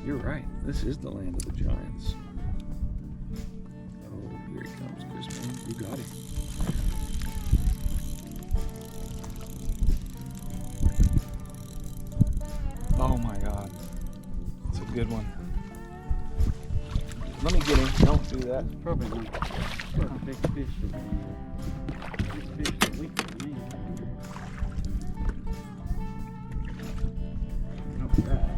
You're right. This is the land of the giants. Oh, here he comes, Kris Mann. You got him. Oh my God. It's a good one. Let me get him. Don't do that. It's probably not a big fish for me. Big fish a week for me. Look at that.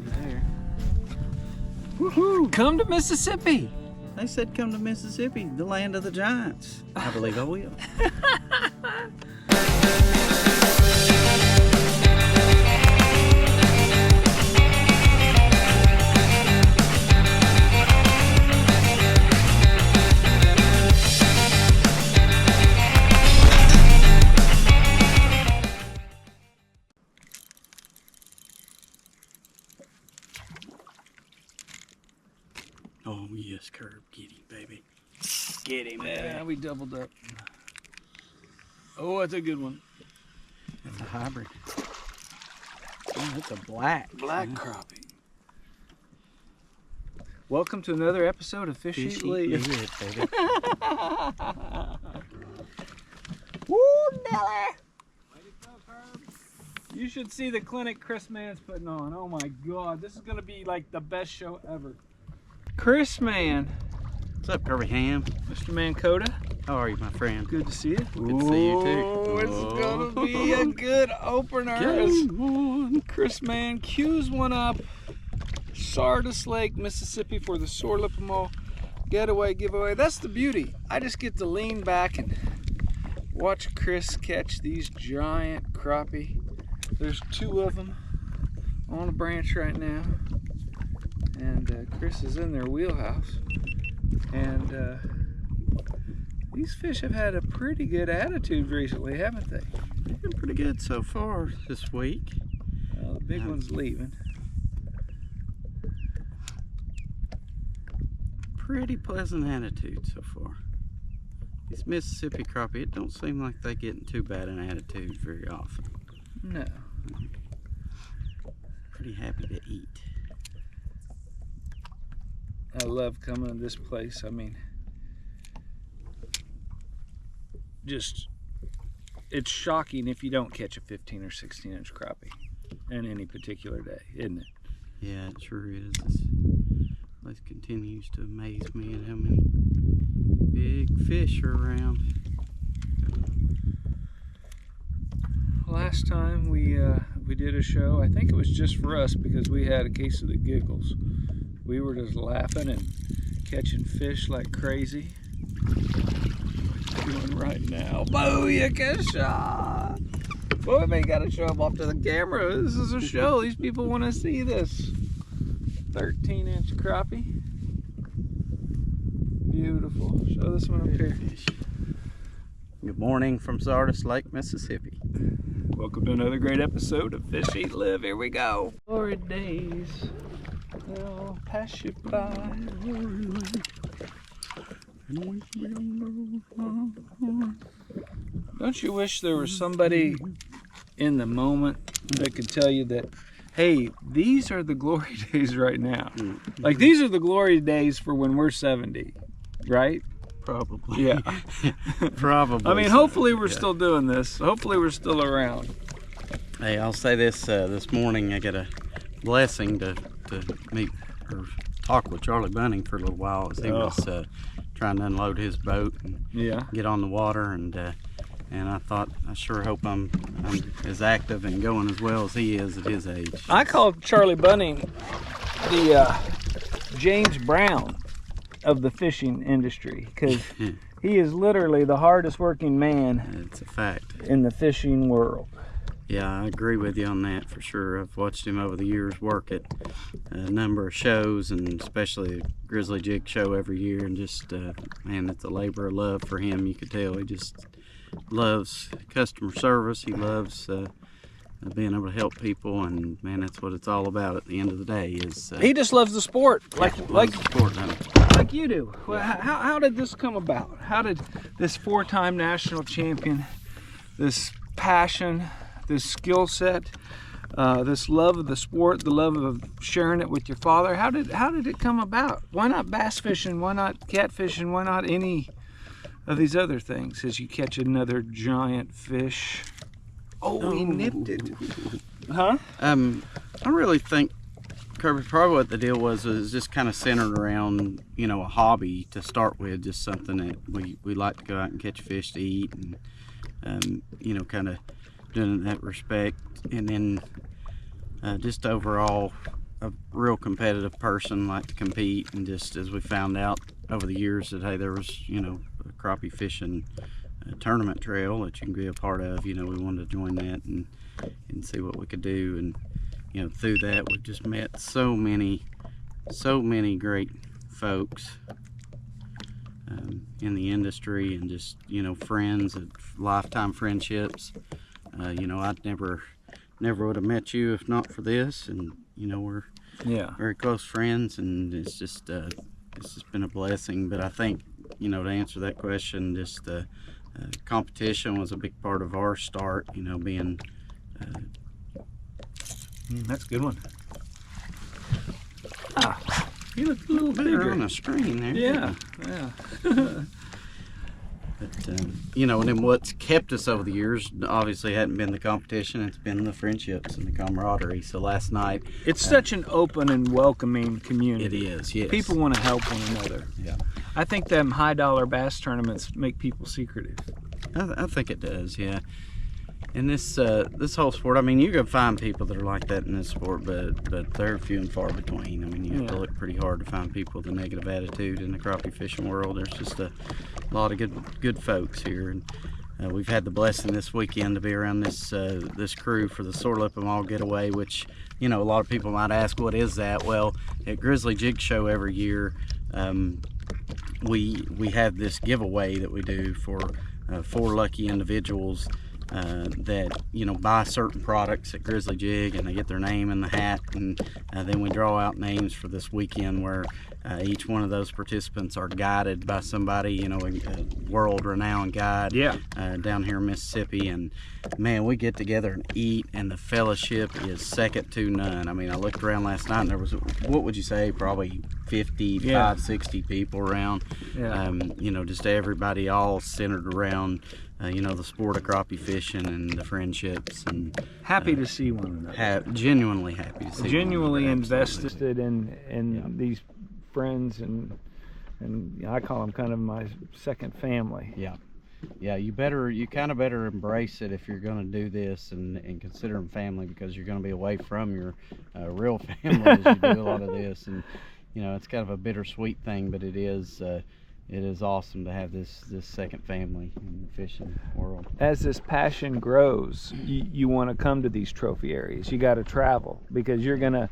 There. Woohoo! Come to Mississippi. They said come to Mississippi, the land of the giants. I believe I will. Oh yes, Curb, get him, baby. Get him, baby. Yeah, we doubled up. Oh, that's a good one. That's a hybrid. Oh, that's a black. Black crappie. Welcome to another episode of Fish Eat Live. Baby. Woo, Nelly! You should see the clinic Kris Mann's putting on. Oh my God, this is gonna be like the best show ever. Kris Mann. What's up, Kirby Ham? Mr. Mankota. How are you, my friend? Good to see you. Good to see you too. Oh, it's gonna be a good opener. Kris Mann cues one up. Sardis Lake, Mississippi for the Sore Lip 'em All getaway giveaway. That's the beauty. I just get to lean back and watch Kris catch these giant crappie. There's 2 of them on a branch right now. And Kris is in their wheelhouse. And these fish have had a pretty good attitude recently, haven't they? They've been pretty good so far this week. Well, the big one's leaving. Pretty pleasant attitude so far. These Mississippi crappie, it don't seem like they get in too bad an attitude very often. No. Pretty happy to eat. I love coming to this place. I mean, just, it's shocking if you don't catch a 15 or 16 inch crappie in any particular day, isn't it? Yeah, it sure is. This place continues to amaze me at how many big fish are around. Last time we did a show, I think it was just for us because we had a case of the giggles. We were just laughing and catching fish like crazy. What are you doing right now? Booyaka shot! Boy, we gotta show them off to the camera. This is a show. These people want to see this. 13 inch crappie. Beautiful. Show this one up here. Good morning from Sardis Lake, Mississippi. Welcome to another great episode of Fish Eat Live. Here we go. Glory days. They'll pass you by. Don't you wish there was somebody in the moment that could tell you that, hey, these are the glory days right now. Like, these are the glory days for when we're 70, right? Probably. Yeah. Probably. I mean, hopefully we're still doing this. Hopefully we're still around. Hey, I'll say this, this morning I got a blessing to meet or talk with Charlie Bunning for a little while as he was trying to unload his boat and get on the water, and I thought, I sure hope I'm as active and going as well as he is at his age. I called Charlie Bunning the James Brown of the fishing industry, because he is literally the hardest working man. It's a fact. In the fishing world. Yeah, I agree with you on that for sure. I've watched him over the years work at a number of shows, and especially Grizzly Jig Show every year, and just, man, it's a labor of love for him. You could tell he just loves customer service. He loves being able to help people, and man, that's what it's all about at the end of the day. Is he just loves the sport, like you do. Yeah. Well, how did this come about? How did this 4-time national champion, this passion, this skill set, this love of the sport, the love of sharing it with your father. How did it come about? Why not bass fishing? Why not catfishing? Why not any of these other things as you catch another giant fish? Oh, he nipped it. Huh? I really think, Kirby, probably what the deal was just kind of centered around, you know, a hobby to start with, just something that we like to go out and catch fish to eat, and you know, kind of doing it in that respect. And then just overall a real competitive person, like to compete, and just as we found out over the years that, hey, there was, you know, a crappie fishing tournament trail that you can be a part of, you know, we wanted to join that and see what we could do. And you know, through that we've just met so many great folks in the industry, and just, you know, friends, lifetime friendships. You know, I'd never would have met you if not for this, and you know, we're very close friends, and it's just been a blessing. But I think, you know, to answer that question, just competition was a big part of our start, you know, being that's a good one. You look a little bigger on the screen there. Yeah. But you know, and then what's kept us over the years obviously hadn't been the competition, it's been the friendships and the camaraderie. So last night, it's such an open and welcoming community. It is, yes. People want to help one another. Yeah. I think them high dollar bass tournaments make people secretive. I think it does, yeah. And this whole sport, I mean, you can find people that are like that in this sport, but they're few and far between. I mean, you have to look pretty hard to find people with a negative attitude in the crappie fishing world. There's just a lot of good folks here, and we've had the blessing this weekend to be around this crew for the Sore Lip 'em All getaway, which, you know, a lot of people might ask, what is that? Well, at Grizzly Jig Show every year, we have this giveaway that we do for 4 lucky individuals that, you know, buy certain products at Grizzly Jig, and they get their name in the hat, and then we draw out names for this weekend where each one of those participants are guided by somebody, you know, a world-renowned guide down here in Mississippi. And man, we get together and eat, and the fellowship is second to none. I mean, I looked around last night, and there was, what would you say, probably 55, 60 people around. You know, just everybody all centered around you know, the sport of crappie fishing and the friendships, and happy to see one another. Genuinely happy to see. Genuinely invested in these friends, and I call them kind of my second family. Yeah, you kind of better embrace it if you're going to do this, and consider them family, because you're going to be away from your real family as you do a lot of this. And you know, it's kind of a bittersweet thing, but it is awesome to have this second family in the fishing world. As this passion grows, you want to come to these trophy areas. You got to travel, because you're gonna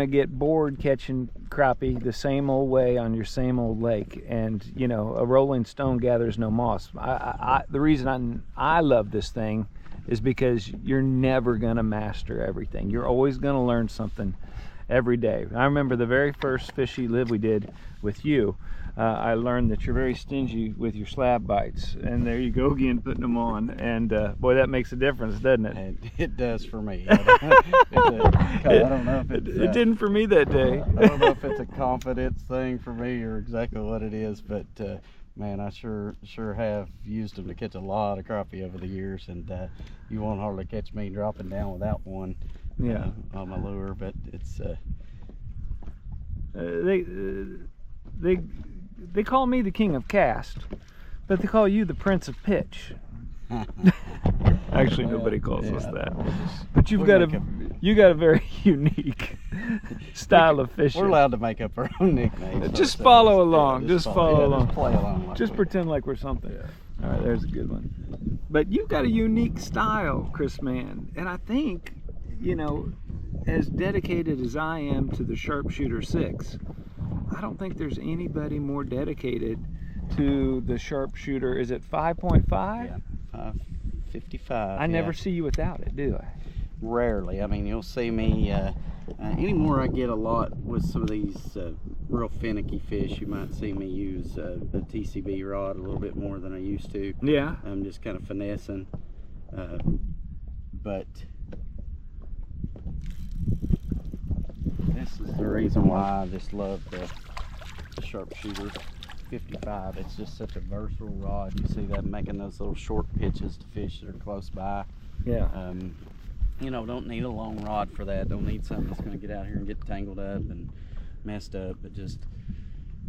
get bored catching crappie the same old way on your same old lake. And you know, a rolling stone gathers no moss. The reason I love this thing is because you're never gonna master everything. You're always gonna learn something every day. I remember the very first Fishy Live we did with you. I learned that you're very stingy with your slab bites, and there you go again, putting them on, and boy, that makes a difference, doesn't it? It does for me. I don't know if it didn't for me that day. I don't know if it's a confidence thing for me or exactly what it is, but man, I sure have used them to catch a lot of crappie over the years, and you won't hardly catch me dropping down without one on my lure. But it's they call me the king of cast, but they call you the prince of pitch. Actually, nobody calls us that. But you got a very unique style of fishing. We're allowed to make up our own nicknames. Just follow along. Just follow along. Just play along. Just pretend like we're something. All right, there's a good one. But you've got a unique style, Kris Mann, and I think, you know, as dedicated as I am to the SharpShooter 6, I don't think there's anybody more dedicated to the SharpShooter. Is it 5.5? Yeah, 555. I never see you without it, do I? Rarely. I mean, you'll see me anymore. I get a lot with some of these real finicky fish. You might see me use the TCB rod a little bit more than I used to. Yeah. I'm just kind of finessing, but this is the reason why I just love the SharpShooter 55. It's just such a versatile rod. You see that making those little short pitches to fish that are close by. Yeah. You know, don't need a long rod for that. Don't need something that's going to get out here and get tangled up and messed up. But just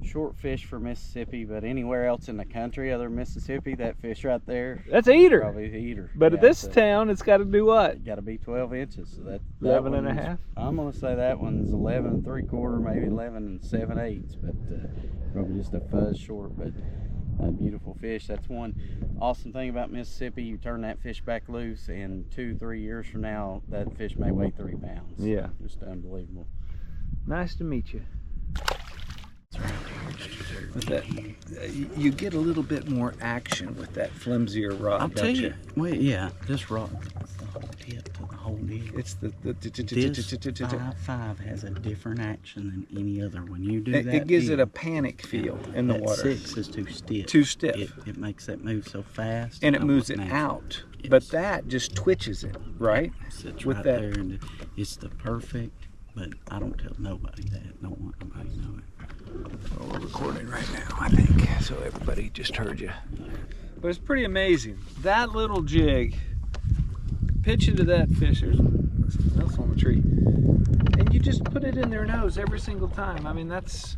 short fish for Mississippi. But anywhere else in the country other than Mississippi, that fish right there, that's a eater. probably a eater. But yeah, at this town, it's got to do what? It got to be 12 inches. So that 11 and a one's- half? I'm going to say that one's 11 3/4, maybe 11 7/8. But probably just a fuzz short. But a beautiful fish. That's one awesome thing about Mississippi. You turn that fish back loose, and 2-3 years from now, that fish may weigh 3 pounds. Yeah. Just unbelievable. Nice to meet you. With that, you get a little bit more action with that flimsier rod, I'll don't tell you? you. Wait, yeah, this rod, it's the whole tip to the whole deal. It's This 5.5 has a different action than any other. When you do that, it gives it deal, a panic feel in the that water. 6 is too stiff. Too stiff. It makes that move so fast. And it moves it natural. out. Yes. But that just twitches it, right? Sits with right that- there, and it's the perfect. But I don't tell nobody that. Don't want nobody to know it. Well, we're recording right now, I think, so everybody just heard you. But it's pretty amazing. That little jig, pitch into that fish, there's something else on the tree, and you just put it in their nose every single time. I mean, that's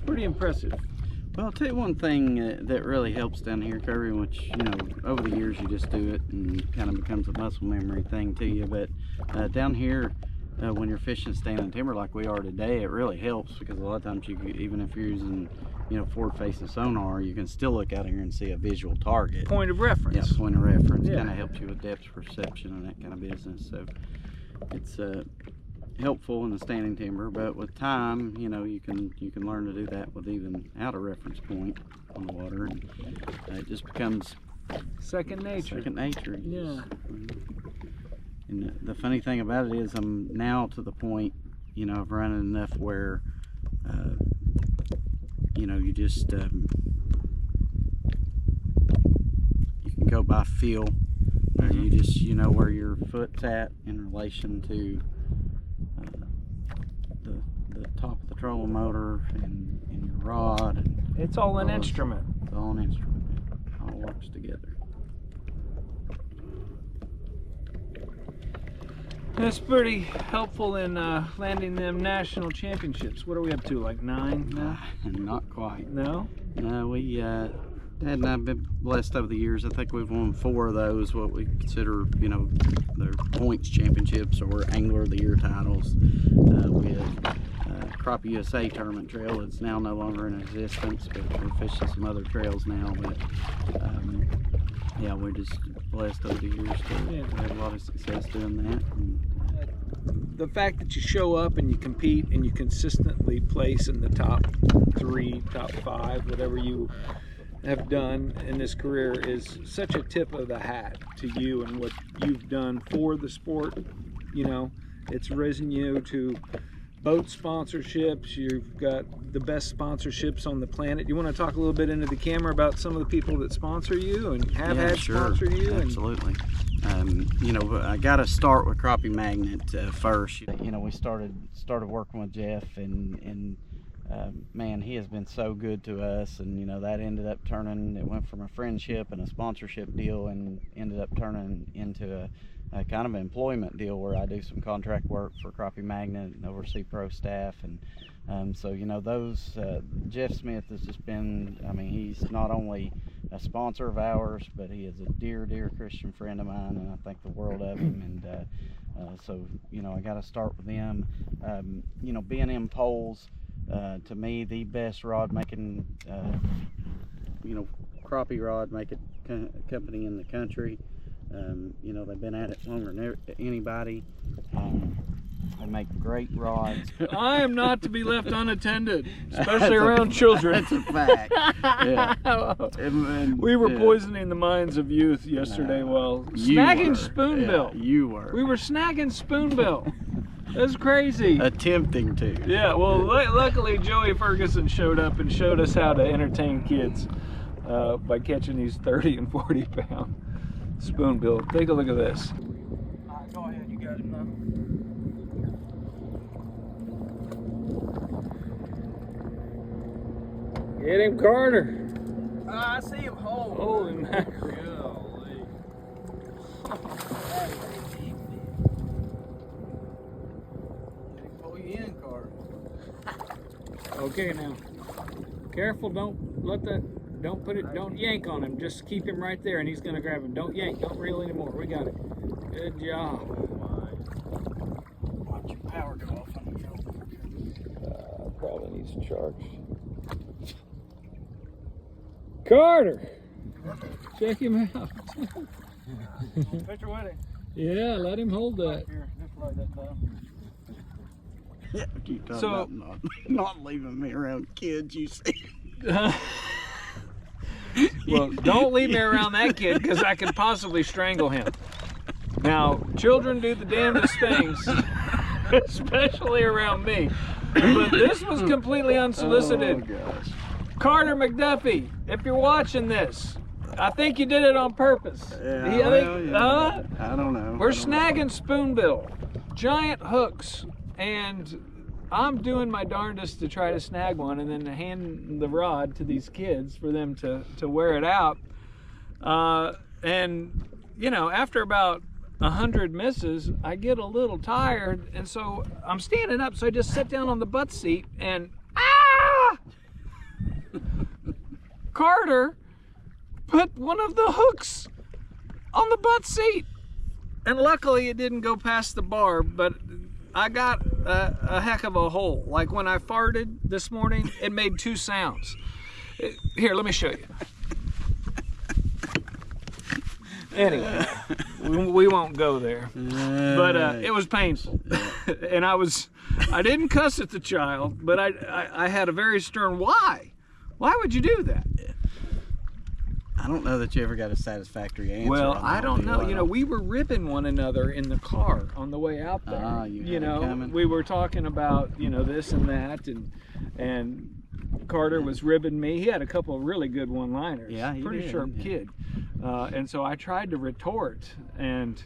pretty impressive. Well, I'll tell you one thing that really helps down here, Kirby, which, you know, over the years you just do it and kind of becomes a muscle memory thing to you. But down here, when you're fishing standing timber like we are today, it really helps because a lot of times, even if you're using, you know, forward-facing sonar, you can still look out here and see a visual target. Point of reference. Yeah, point of reference. Yeah. Kind of helps you with depth perception and that kind of business. So it's helpful in the standing timber, but with time, you know, you can learn to do that with even out a reference point on the water, and it just becomes Second nature. second nature. Yeah. And the funny thing about it is, I'm now to the point, you know, of running enough where, you know, you just you can go by feel. You just, you know, where your foot's at in relation to the top of the trolling motor and your rod. And It's all an all instrument. It's all an instrument. It all works together. That's pretty helpful in landing them national championships. What are we up to, like 9 now? Not quite. No? No, we, Dad and I have been blessed over the years. I think we've won 4 of those, what we consider, you know, they're points championships or Angler of the Year titles. We have Crappie USA tournament trail. It's now no longer in existence, but we're fishing some other trails now. But yeah, we're just blessed over the years to have a lot of success doing that. And, The fact that you show up and you compete and you consistently place in the top 3, top 5, whatever you have done in this career is such a tip of the hat to you and what you've done for the sport. You know, it's risen you to boat sponsorships. You've got the best sponsorships on the planet. You want to talk a little bit into the camera about some of the people that sponsor you and have yeah, had sure. sponsor you? Absolutely. You know, I got to start with Crappie Magnet first. You know, we started working with Jeff, and man, he has been so good to us. And you know, that ended up turning. It went from a friendship and a sponsorship deal, and ended up turning into a kind of employment deal where I do some contract work for Crappie Magnet and oversee pro staff. And so, you know, those Jeff Smith has just been, I mean, he's not only a sponsor of ours, but he is a dear Christian friend of mine, and I think the world of him. And so, you know, I got to start with them. You know, B'n'M poles, to me, the best rod making, you know, crappie rod making company in the country. You know, they've been at it longer than anybody. They make great rods. I am not to be left unattended, especially around children. That's a fact. Yeah. And We were poisoning the minds of youth yesterday while you snagging were. spoonbill. Yeah, you were. We were snagging spoonbill. That's crazy. Attempting to. Yeah, well, luckily Joey Ferguson showed up and showed us how to entertain kids by catching these 30 and 40 pound spoonbill. Take a look at this. Go ahead, you got it now. Hit him, Carter. I see him hold. Holy mackerel. Pull you in, Carter. Okay, now. Careful, don't yank on him. Just keep him right there and he's gonna grab him. Don't yank, don't reel anymore. We got it. Good job. Watch your power go off on the shoulder. Probably needs charged. Carter! Check him out. Picture with him. Yeah, let him hold that. Here, just like that time. Yeah, keep talking So- about not leaving me around kids, you see. Well, don't leave me around that kid because I could possibly strangle him. Now, children do the damnedest things, especially around me. But this was completely unsolicited. Oh, gosh. Carter McDuffie, if you're watching this, I think you did it on purpose. Yeah, I think, yeah. I don't know. We're I don't know. snagging spoonbill, giant hooks, and I'm doing my darndest to try to snag one and then hand the rod to these kids for them to wear it out. And, you know, after about 100 misses, I get a little tired, and so I'm standing up, so I just sit down on the butt seat and Carter put one of the hooks on the butt seat, and luckily it didn't go past the bar, but I got a heck of a hole. Like when I farted this morning, it made 2 sounds. Here, let me show you. Anyway, we won't go there. But it was painful. And I didn't cuss at the child, but I had a very stern why. Why would you do that? I don't know that you ever got a satisfactory answer. Well, on I that don't deal. know. You know, we were ribbing one another in the car on the way out there. Ah, you had you it know, coming. we were talking about, you know, this and that, and Carter was ribbing me. He had a couple of really good one-liners. Yeah, he pretty did, sharp yeah. kid. And so I tried to retort, and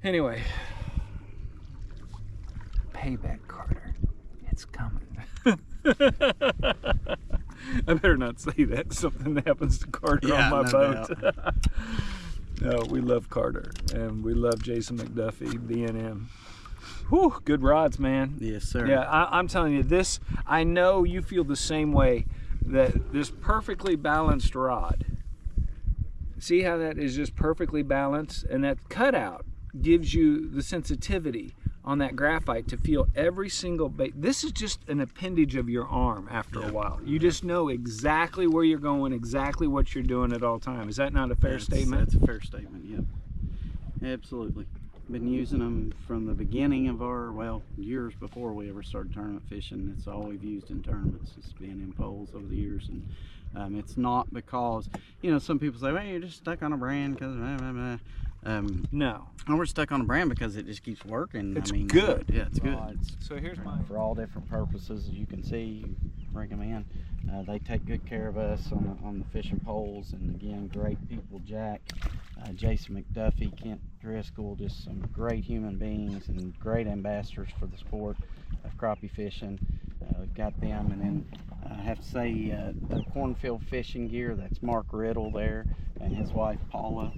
anyway, payback, Carter. It's coming. I better not say that. Something happens to Carter Yeah, on my no boat. No, we love Carter, and we love Jason McDuffie, B'n'M. Whew, good rods, man. Yes, sir. Yeah, I'm telling you, this, I know you feel the same way, that this perfectly balanced rod, see how that is just perfectly balanced? And that cutout gives you the sensitivity on that graphite to feel every single bait. This is just an appendage of your arm after a while. You just know exactly where you're going, exactly what you're doing at all times. Is that not a fair statement? That's a fair statement, yep. Absolutely. Been using them from the beginning of our, well, years before we ever started tournament fishing. It's all we've used in tournaments. It's been in poles over the years. And it's not because, you know, some people say, well, you're just stuck on a brand because No. and we're stuck on a brand because it just keeps working. It's I mean, good. Yeah, it's good. Rods. So here's my... For all different purposes, as you can see, you bring them in. They take good care of us on the fishing poles, and again, great people. Jack, Jason McDuffie, Kent Driscoll, just some great human beings and great ambassadors for the sport of crappie fishing. We've got them, and then I have to say the cornfield fishing gear, that's Mark Riddle there, and his wife Paula,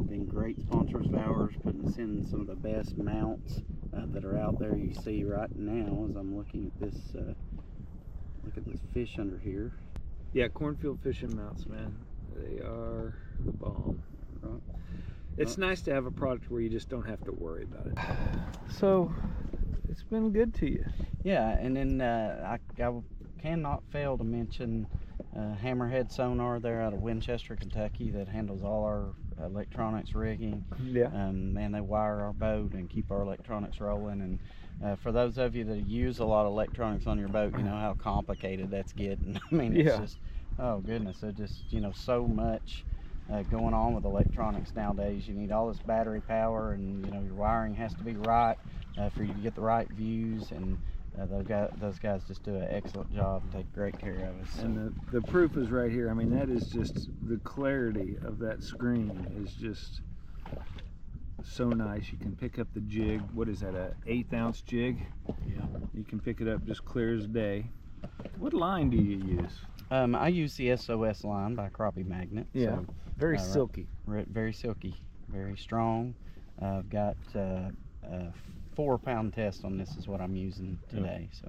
been great sponsors of ours, putting us in some of the best mounts that are out there. You see right now as I'm looking at this, look at this fish under here. Yeah, cornfield fishing mounts, man. They are the bomb. Right. It's nice to have a product where you just don't have to worry about it. So, it's been good to you. Yeah, and then I cannot fail to mention Hammerhead Sonar there out of Winchester, Kentucky, that handles all our electronics rigging. Yeah. Man, they wire our boat and keep our electronics rolling. And for those of you that use a lot of electronics on your boat, you know how complicated that's getting. I mean, it's just, oh goodness, there's just, you know, so much going on with electronics nowadays. You need all this battery power, and you know your wiring has to be right for you to get the right views, and those guys just do an excellent job and take great care of us. So. And the proof is right here. I mean, that is just, the clarity of that screen is just so nice. You can pick up the jig. What is that, a 1/8 ounce jig? Yeah. You can pick it up just clear as day. What line do you use? I use the SOS line by Crappie Magnet. Yeah, So, very silky. very silky, very strong. I've got a 4-pound test on this is what I'm using today. So,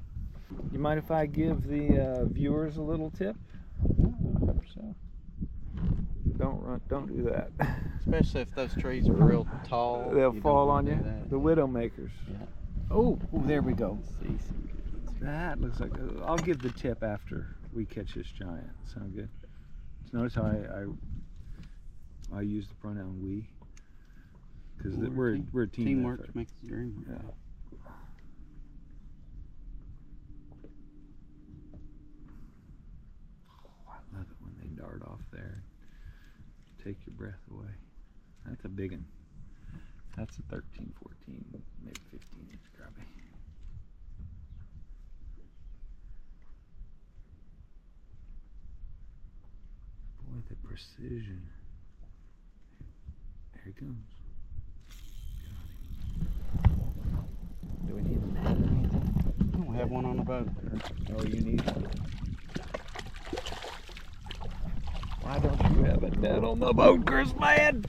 You mind if I give the viewers a little tip? I hope so. Don't do that. Especially if those trees are real tall. They'll you fall don't on wanna you. do that. The widowmakers. Yeah. Oh, there we go. See some good ones. That looks like. I'll give the tip after we catch this giant. Sound good? So notice how I use the pronoun we, because we're a team. Teamwork effort. makes the dream work. Yeah. Oh, I love it when they dart off there. Take your breath away. That's a big one. That's a 13, 14, maybe 15 inch crappie. Boy, the precision. There he comes. Do we need a net or anything? I don't have one on the boat. Oh, you need one. Why don't you have a net on the boat, Kris Mann?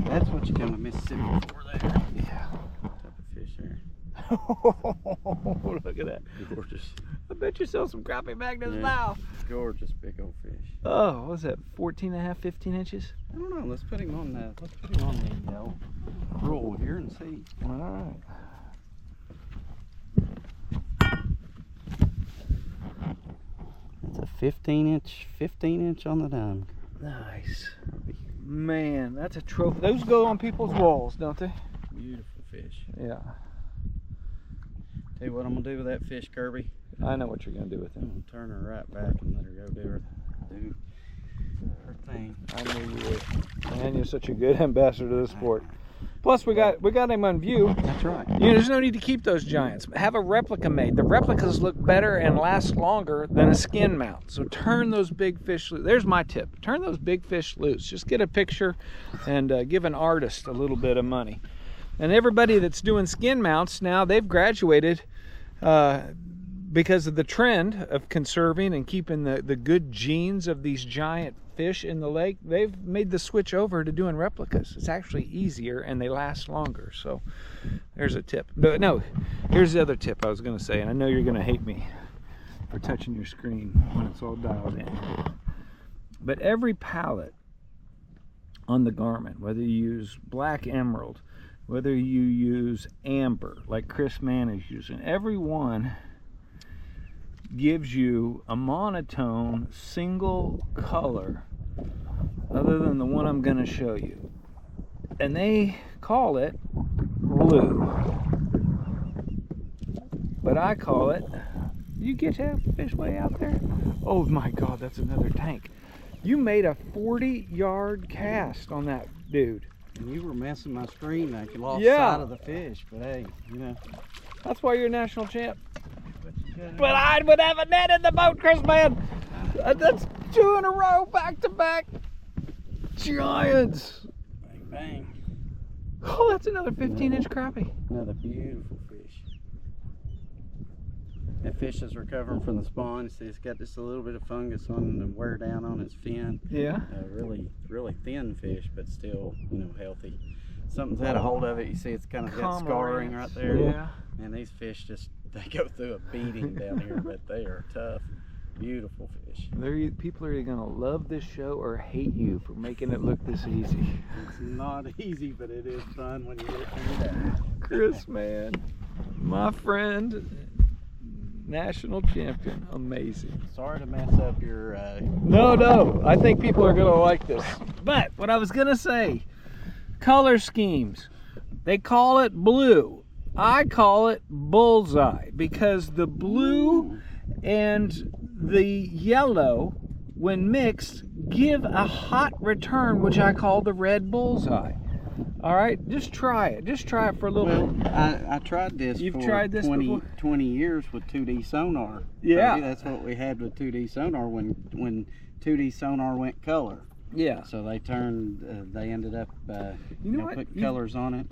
That's what you come to Mississippi for there. Yeah. Type of fish there. Look at that. Gorgeous. I bet you sell some crappie magnets Yeah. now. Gorgeous big old fish. Oh, what's that? 14 and a half, 15 inches? I don't know. Let's put him on the roll here and see. All right. It's a 15 inch on the dime. Nice. Man, that's a trophy. Those go on people's walls, don't they? Beautiful fish. Yeah. Tell you what I'm gonna do with that fish, Kirby. I know what you're gonna do with I'm him. gonna turn her right back and let her go do her thing. I knew you would. Man, you're such a good ambassador to the sport. Plus, we got him on view. That's right. You know, there's no need to keep those giants. Have a replica made. The replicas look better and last longer than a skin mount. So turn those big fish loose. There's my tip. Turn those big fish loose. Just get a picture and give an artist a little bit of money. And everybody that's doing skin mounts now, they've graduated because of the trend of conserving and keeping the good genes of these giant fish in the lake. They've made the switch over to doing replicas. It's actually easier and they last longer. So there's a tip. No, here's the other tip I was going to say, and I know you're going to hate me for touching your screen when it's all dialed in. But every pallet on the garment, whether you use black emerald, whether you use amber like Kris Mann is using, every one gives you a monotone single color other than the one I'm going to show you, and they call it blue, but I call it, you get that fish way out there? Oh my god, that's another tank. You made a 40-yard cast on that dude. And you were messing my screen like you lost Yeah. sight of the fish, but hey, you know. That's why you're a national champ. But I would have a net in the boat, Kris Mann. That's 2 in a row, back to back. Giants. Bang, bang. Oh, that's another 15-inch crappie. Another beautiful fish. That fish is recovering from the spawn. See, it's got just a little bit of fungus on the wear down on its fin. Yeah. Really thin fish, but still, you know, healthy. Something's had a hold of it. You see, it's kind of got scarring right there. Yeah. And these fish they go through a beating down here, but they are tough, beautiful fish. People are either gonna love this show or hate you for making it look this easy. It's not easy, but it is fun when you get through that. Kris Mann, my friend, national champion, amazing. Sorry to mess up your. No, I think people are gonna like this. But what I was gonna say, color schemes. They call it blue. I call it bullseye because the blue and the yellow, when mixed, give a hot return, which I call the red bullseye. All right, just try it. Just try it for a little bit. I tried this. You've for tried this 20 years with 2D sonar. Yeah. Maybe that's what we had with 2D sonar when 2D sonar went color. Yeah. So they turned. They ended up. You know what? Put colors on it.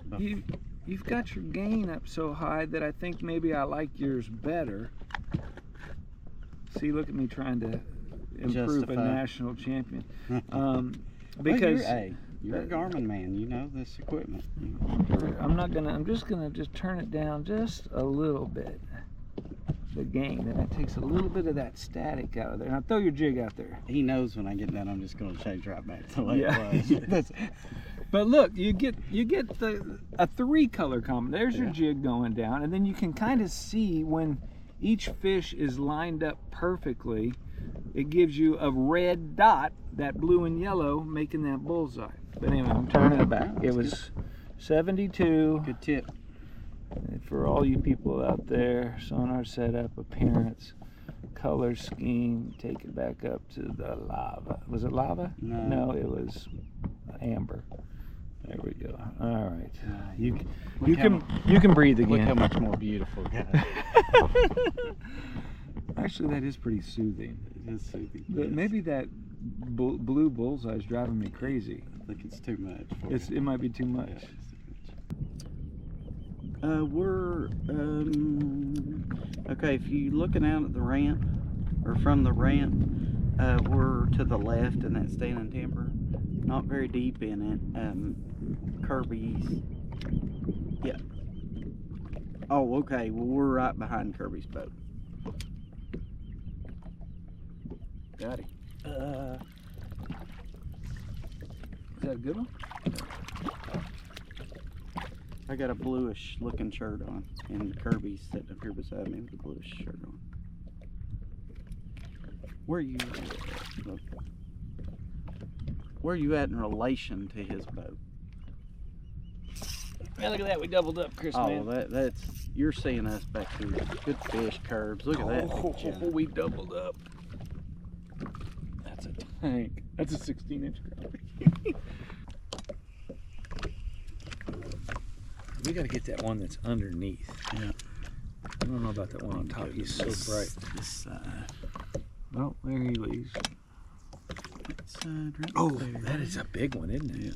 You've got your gain up so high that I think maybe I like yours better. See, look at me trying to improve Justify. a national champion. Because Because you're a Garmin man, you know this equipment. I'm just gonna turn it down just a little bit. The gain, and it takes a little bit of that static out of there. Now throw your jig out there. He knows when I get done, I'm just going to change right back to the way Yeah. it was. But look, you get a 3-color combo. There's your jig going down, and then you can kind of see when each fish is lined up perfectly. It gives you a red dot, that blue and yellow, making that bullseye. But anyway, I'm turning it back. It was 72. Good tip. For all you people out there, sonar setup, appearance, color scheme, take it back up to the lava. Was it lava? No. It was amber. There we go. All right. You Look can breathe Look again. how much more beautiful, guys. Actually, that is pretty soothing. It is soothing. But yes. maybe that blue bullseye is driving me crazy. I think it's too much. For It might be too much. Yeah, it's too much. We're okay. If you're looking out at the ramp or from the ramp, we're to the left in that standing timber, not very deep in it. Kirby's, yeah. Oh, okay. Well, we're right behind Kirby's boat. Got it. Is that a good one? I got a bluish looking shirt on, and Kirby's sitting up here beside me with a bluish shirt on. Where are you at in relation to his boat? Man, look at that. We doubled up, Kris Mann. Oh, that's you're seeing us back here. Good fish, curves. Look at that. Oh, we doubled up. That's a tank. That's a 16-inch crappie. We got to get that one that's underneath. Yeah. I don't know about that one on top. He's so bright. This side. Oh, there he leaves. That side right Oh, there. that is a big one, isn't it?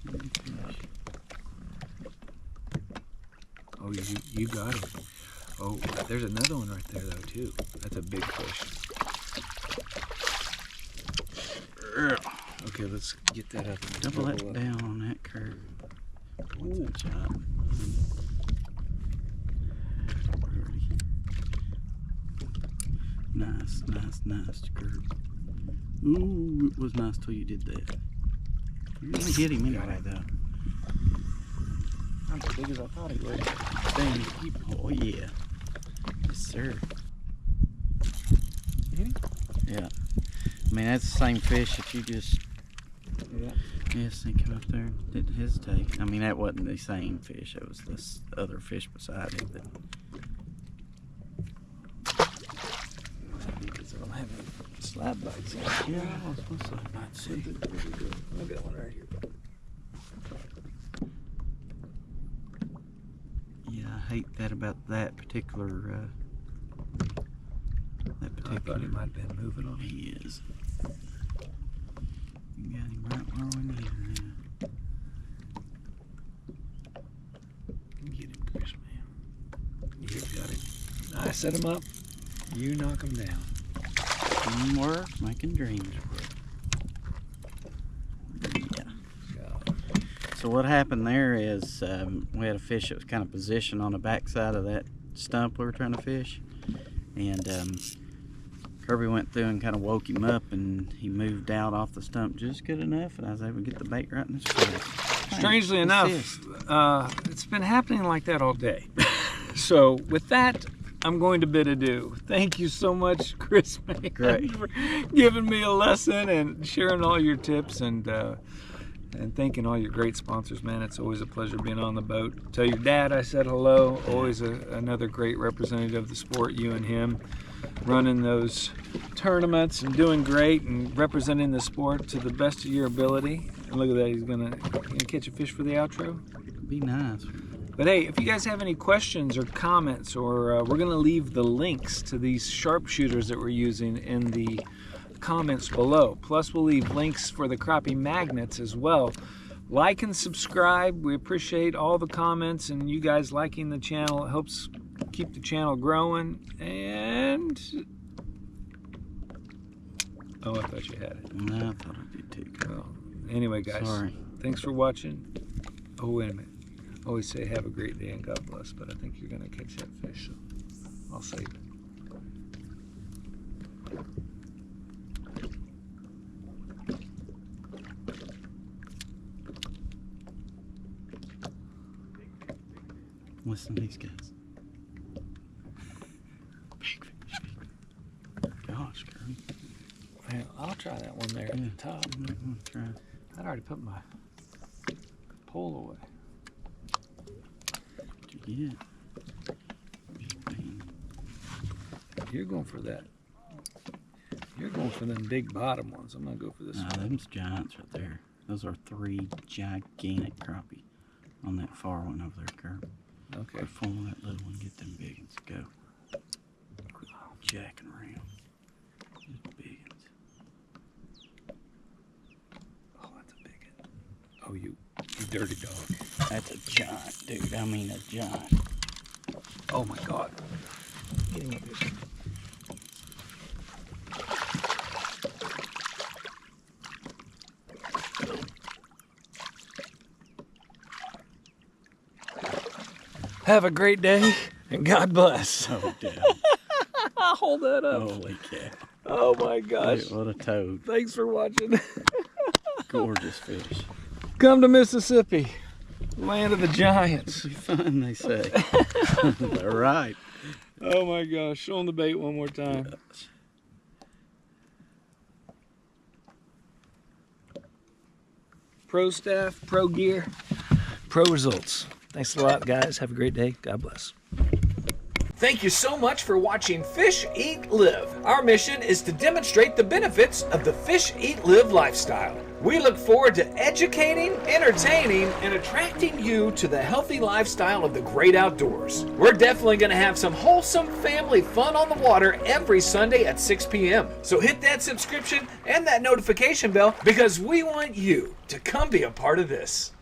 Yeah. Oh, you got him. Oh, there's another one right there, though, too. That's a big fish. Okay, let's get that up. Double that down on that curve. What's that shot? Nice curve. Ooh, it was nice till you did that. You're gonna get him anyway, though. Not as big as I thought he was. Dang, oh yeah. Yes, sir. Get him? Yeah. I mean, that's the same fish that you just... Yeah. Yes, he came up there and didn't hesitate. I mean, that wasn't the same fish. It was this other fish beside it. But... Because they'll have slab bites in it. Yeah, I was supposed to not see. Look at that one right here. Yeah, I hate that about that particular... I thought he might have been moving on. He is. You got him right where we need him. Get him, Kris Mann. You got him. I set him up. You knock him down. Teamwork, making dreams work. Yeah. So what happened there is we had a fish that was kind of positioned on the backside of that stump we were trying to fish, and Kirby went through and kind of woke him up, and he moved out off the stump just good enough, and I was able to get the bait right in his face. Strangely enough, it's been happening like that all day. So with that, I'm going to bid adieu. Thank you so much, Kris Mann, Great. for giving me a lesson and sharing all your tips, and thanking all your great sponsors, man. It's always a pleasure being on the boat. Tell your dad I said hello. Always another great representative of the sport, you and him, running those tournaments and doing great and representing the sport to the best of your ability. And look at that, he's gonna catch a fish for the outro. Be nice. But hey, if you guys have any questions or comments, or we're gonna leave the links to these sharpshooters that we're using in the comments below. Plus we'll leave links for the crappie magnets as well. Like and subscribe. We appreciate all the comments and you guys liking the channel. It helps keep the channel growing. And Oh, I thought you had it. No, I thought I did too. Well, anyway, guys. Sorry. Thanks for watching. Oh, wait a minute. I always say have a great day and God bless, but I think you're going to catch that fish, so I'll save it. Listen to these guys. Big fish. Gosh, Kirby. Man, I'll try that one there at the top. Try. I'd already put my pole away. What'd you get? You're going for that. You're going for them big bottom ones. I'm going to go for this Nah, one. them's giants right there. Those are 3 gigantic crappie on that far one over there, Kirby. Okay. Before that little one, get them big ones. Go. Quit jacking around. Just big ones. Oh, that's a big one. Oh, you dirty dog. That's a giant, dude. I mean a giant. Oh my God. Get him up here. Have a great day and God bless. Oh, damn. I'll hold that up. Holy cow. Oh my gosh. Wait, what a toad. Thanks for watching. Gorgeous fish. Come to Mississippi, land of the giants. Be fun, they say. They're right. Oh my gosh. Show them the bait one more time. Pro staff, pro gear, pro results. Thanks a lot, guys. Have a great day. God bless. Thank you so much for watching Fish, Eat, Live. Our mission is to demonstrate the benefits of the Fish, Eat, Live lifestyle. We look forward to educating, entertaining, and attracting you to the healthy lifestyle of the great outdoors. We're definitely going to have some wholesome family fun on the water every Sunday at 6 p.m. So hit that subscription and that notification bell because we want you to come be a part of this.